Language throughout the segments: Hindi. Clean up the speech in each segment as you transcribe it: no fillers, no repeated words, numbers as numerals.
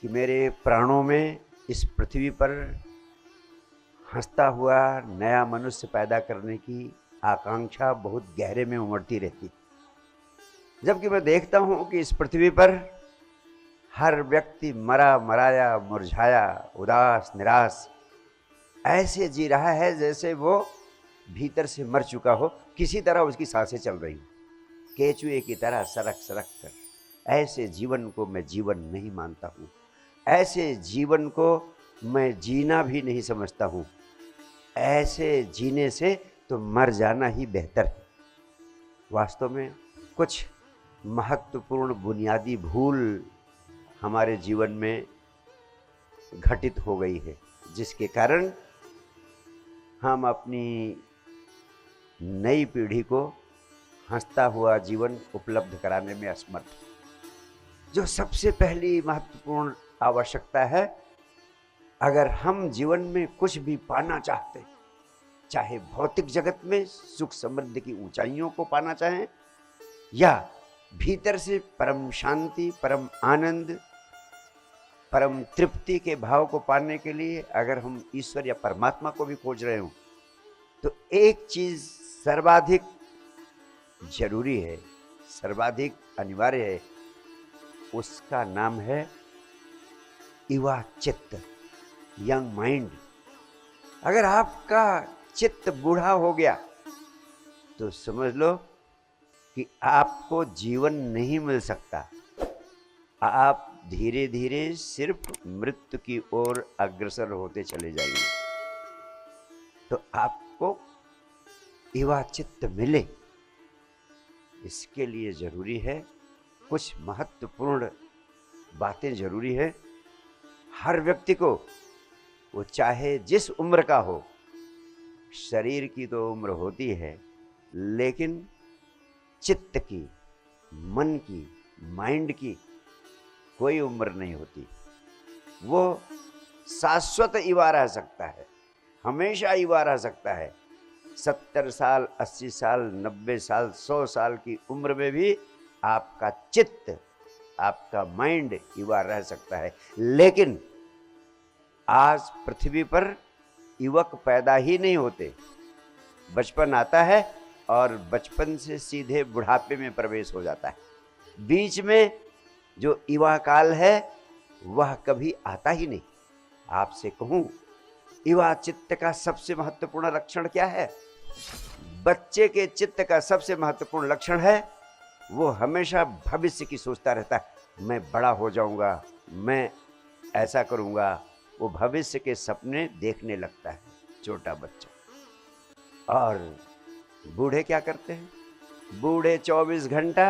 कि मेरे प्राणों में इस पृथ्वी पर हंसता हुआ नया मनुष्य पैदा करने की आकांक्षा बहुत गहरे में उमड़ती रहती, जबकि मैं देखता हूं कि इस पृथ्वी पर हर व्यक्ति मरा मराया, मुरझाया, उदास, निराश ऐसे जी रहा है जैसे वो भीतर से मर चुका हो, किसी तरह उसकी सांसें चल रही हो, केचुए की तरह सरक सरक कर। ऐसे जीवन को मैं जीवन नहीं मानता हूँ, ऐसे जीवन को मैं जीना भी नहीं समझता हूँ। ऐसे जीने से तो मर जाना ही बेहतर है। वास्तव में कुछ महत्वपूर्ण बुनियादी भूल हमारे जीवन में घटित हो गई है, जिसके कारण हम अपनी नई पीढ़ी को हंसता हुआ जीवन उपलब्ध कराने में असमर्थ। जो सबसे पहली महत्वपूर्ण आवश्यकता है, अगर हम जीवन में कुछ भी पाना चाहते, चाहे भौतिक जगत में सुख समृद्धि की ऊंचाइयों को पाना चाहें या भीतर से परम शांति, परम आनंद, परम तृप्ति के भाव को पाने के लिए अगर हम ईश्वर या परमात्मा को भी खोज रहे हो, तो एक चीज सर्वाधिक जरूरी है, सर्वाधिक अनिवार्य है, उसका नाम है युवा चित्त, यंग माइंड। अगर आपका चित्त बूढ़ा हो गया तो समझ लो कि आपको जीवन नहीं मिल सकता। आप धीरे धीरे सिर्फ मृत्यु की ओर अग्रसर होते चले जाएंगे। तो आपको युवा चित्त मिले, इसके लिए जरूरी है, कुछ महत्वपूर्ण बातें जरूरी है। हर व्यक्ति को, वो चाहे जिस उम्र का हो, शरीर की तो उम्र होती है, लेकिन चित्त की, मन की, माइंड की कोई उम्र नहीं होती। वो शाश्वत युवा रह सकता है, हमेशा युवा रह सकता है। 70 साल, 80 साल, 90 साल, 100 साल की उम्र में भी आपका चित्त, आपका माइंड युवा रह सकता है। लेकिन आज पृथ्वी पर युवक पैदा ही नहीं होते। बचपन आता है और बचपन से सीधे बुढ़ापे में प्रवेश हो जाता है। बीच में जो युवा काल है वह कभी आता ही नहीं। आपसे कहूं, युवा चित्त का सबसे महत्वपूर्ण लक्षण क्या है? बच्चे के चित्त का सबसे महत्वपूर्ण लक्षण है, वो हमेशा भविष्य की सोचता रहता है। मैं बड़ा हो जाऊंगा, मैं ऐसा करूंगा। वो भविष्य के सपने देखने लगता है छोटा बच्चा। और बूढ़े क्या करते हैं? बूढ़े 24 घंटा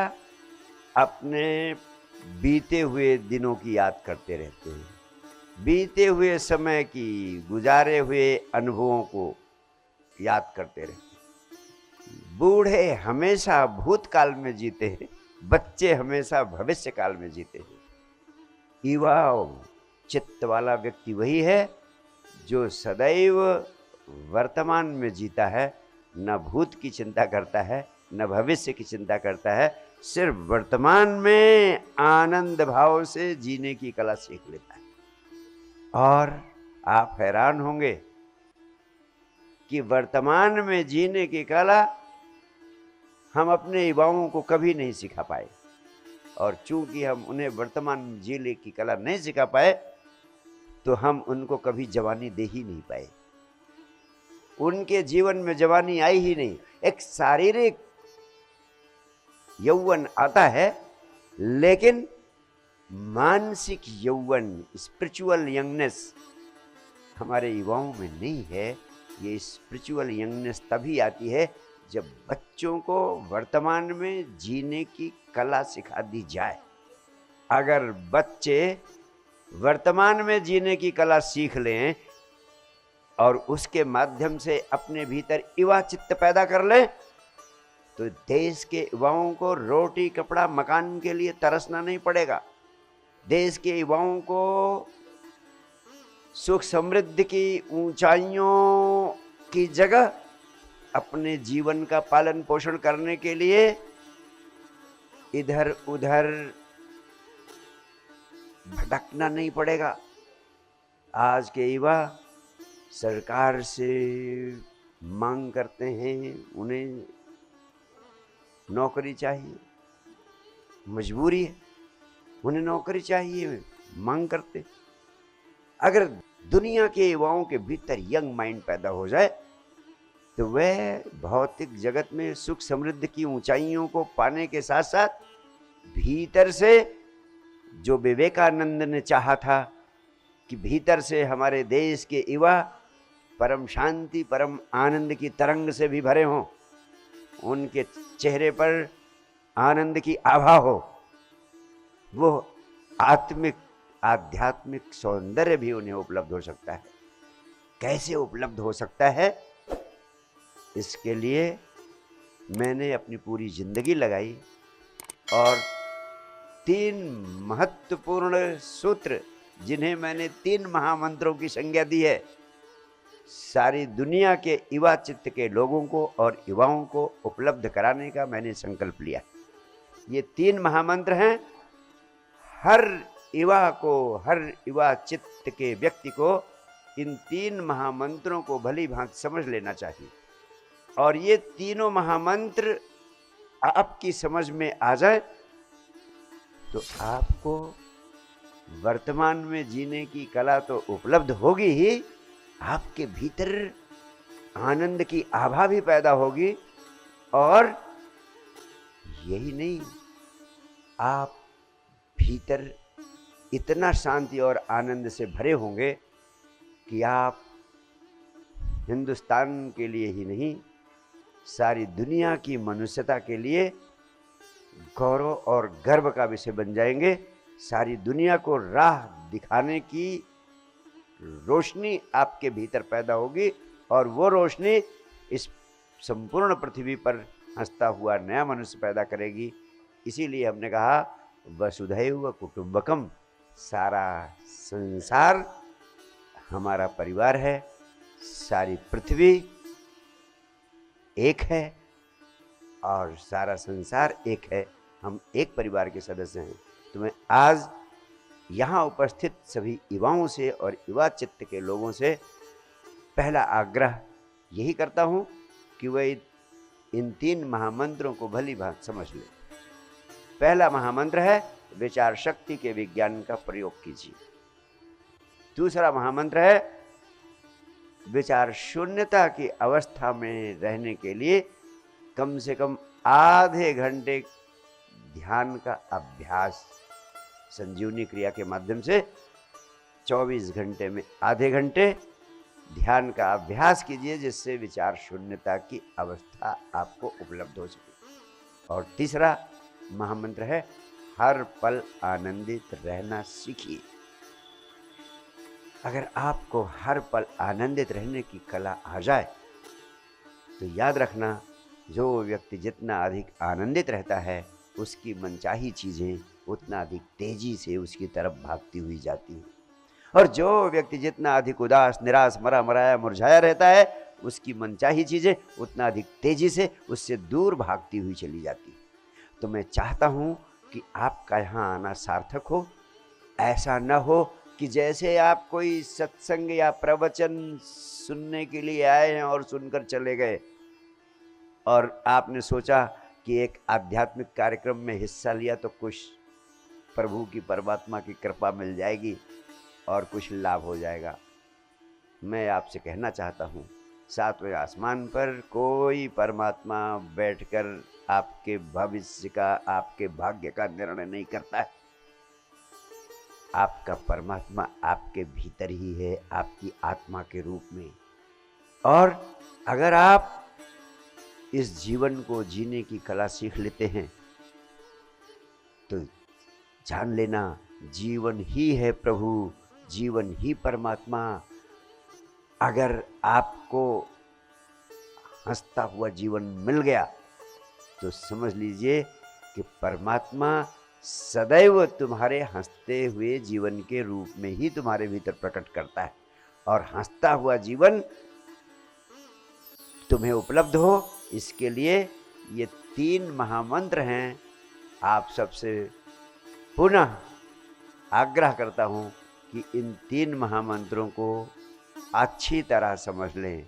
अपने बीते हुए दिनों की याद करते रहते हैं, बीते हुए समय की, गुजारे हुए अनुभवों को याद करते रहते हैं। बूढ़े हमेशा भूतकाल में जीते हैं, बच्चे हमेशा भविष्य काल में जीते हैं। युवा चित्त वाला व्यक्ति वही है जो सदैव वर्तमान में जीता है, न भूत की चिंता करता है, न भविष्य की चिंता करता है, सिर्फ वर्तमान में आनंद भाव से जीने की कला सीख लेता है। और आप हैरान होंगे कि वर्तमान में जीने की कला हम अपने युवाओं को कभी नहीं सिखा पाए। और चूंकि हम उन्हें वर्तमान में जीने की कला नहीं सिखा पाए, तो हम उनको कभी जवानी दे ही नहीं पाए। उनके जीवन में जवानी आई ही नहीं। एक शारीरिक यौवन आता है, लेकिन मानसिक यौवन, स्पिरिचुअल यंगनेस हमारे युवाओं में नहीं है। ये स्पिरिचुअल यंगनेस तभी आती है जब बच्चों को वर्तमान में जीने की कला सिखा दी जाए। अगर बच्चे वर्तमान में जीने की कला सीख लें और उसके माध्यम से अपने भीतर युवा चित्त पैदा कर लें, तो देश के युवाओं को रोटी कपड़ा मकान के लिए तरसना नहीं पड़ेगा। देश के युवाओं को सुख समृद्धि की ऊंचाइयों की जगह अपने जीवन का पालन पोषण करने के लिए इधर उधर भटकना नहीं पड़ेगा। आज के युवा सरकार से मांग करते हैं, उन्हें नौकरी चाहिए, मजबूरी है, उन्हें नौकरी चाहिए, मांग करते। अगर दुनिया के युवाओं के भीतर यंग माइंड पैदा हो जाए तो वह भौतिक जगत में सुख समृद्धि की ऊंचाइयों को पाने के साथ साथ भीतर से, जो विवेकानंद ने चाहा था कि भीतर से हमारे देश के युवा परम शांति परम आनंद की तरंग से भी भरे हों, उनके चेहरे पर आनंद की आभा हो, वो आत्मिक आध्यात्मिक सौंदर्य भी उन्हें उपलब्ध हो सकता है। कैसे उपलब्ध हो सकता है? इसके लिए मैंने अपनी पूरी जिंदगी लगाई और 3 महत्वपूर्ण सूत्र, जिन्हें मैंने 3 महामंत्रों की संज्ञा दी है, सारी दुनिया के युवा चित्त के लोगों को और युवाओं को उपलब्ध कराने का मैंने संकल्प लिया। ये 3 महामंत्र हैं। हर युवा को, हर युवा चित्त के व्यक्ति को इन 3 महामंत्रों को भली भांति समझ लेना चाहिए। और ये तीनों महामंत्र आपकी समझ में आ जाए तो आपको वर्तमान में जीने की कला तो उपलब्ध होगी ही, आपके भीतर आनंद की आभा भी पैदा होगी। और यही नहीं, आप भीतर इतना शांति और आनंद से भरे होंगे कि आप हिंदुस्तान के लिए ही नहीं, सारी दुनिया की मनुष्यता के लिए गौरव और गर्व का विषय बन जाएंगे। सारी दुनिया को राह दिखाने की रोशनी आपके भीतर पैदा होगी और वो रोशनी इस संपूर्ण पृथ्वी पर हंसता हुआ नया मनुष्य पैदा करेगी। इसीलिए हमने कहा वसुधैव कुटुंबकम, सारा संसार हमारा परिवार है, सारी पृथ्वी एक है और सारा संसार एक है, हम एक परिवार के सदस्य हैं। तो मैं आज यहाँ उपस्थित सभी युवाओं से और युवा चित्त के लोगों से पहला आग्रह यही करता हूँ कि वह इन 3 महामंत्रों को भली भांति समझ लें। पहला महामंत्र है विचार शक्ति के विज्ञान का प्रयोग कीजिए। दूसरा महामंत्र है विचार शून्यता की अवस्था में रहने के लिए कम से कम आधे घंटे ध्यान का अभ्यास, संजीवनी क्रिया के माध्यम से 24 घंटे में आधे घंटे ध्यान का अभ्यास कीजिए, जिससे विचार शून्यता की अवस्था आपको उपलब्ध हो सके। और तीसरा महामंत्र है हर पल आनंदित रहना सीखिए। अगर आपको हर पल आनंदित रहने की कला आ जाए तो याद रखना, जो व्यक्ति जितना अधिक आनंदित रहता है उसकी मनचाही चीज़ें उतना अधिक तेजी से उसकी तरफ भागती हुई जाती हैं, और जो व्यक्ति जितना अधिक उदास, निराश, मरा मराया, मुरझाया रहता है उसकी मनचाही चीज़ें उतना अधिक तेजी से उससे दूर भागती हुई चली जाती। तो मैं चाहता हूँ कि आपका यहाँ आना सार्थक हो। ऐसा न हो कि जैसे आप कोई सत्संग या प्रवचन सुनने के लिए आए हैं और सुनकर चले गए और आपने सोचा कि एक आध्यात्मिक कार्यक्रम में हिस्सा लिया तो कुछ प्रभु की, परमात्मा की कृपा मिल जाएगी और कुछ लाभ हो जाएगा। मैं आपसे कहना चाहता हूँ, 7वें आसमान पर कोई परमात्मा बैठकर आपके भविष्य का, आपके भाग्य का निर्णय नहीं करता है। आपका परमात्मा आपके भीतर ही है, आपकी आत्मा के रूप में। और अगर आप इस जीवन को जीने की कला सीख लेते हैं तो जान लेना, जीवन ही है प्रभु, जीवन ही परमात्मा। अगर आपको हंसता हुआ जीवन मिल गया तो समझ लीजिए कि परमात्मा सदैव तुम्हारे हंसते हुए जीवन के रूप में ही तुम्हारे भीतर प्रकट करता है। और हंसता हुआ जीवन तुम्हें उपलब्ध हो, इसके लिए ये 3 महामंत्र हैं। आप सबसे पुनः आग्रह करता हूँ कि इन 3 महामंत्रों को अच्छी तरह समझ लें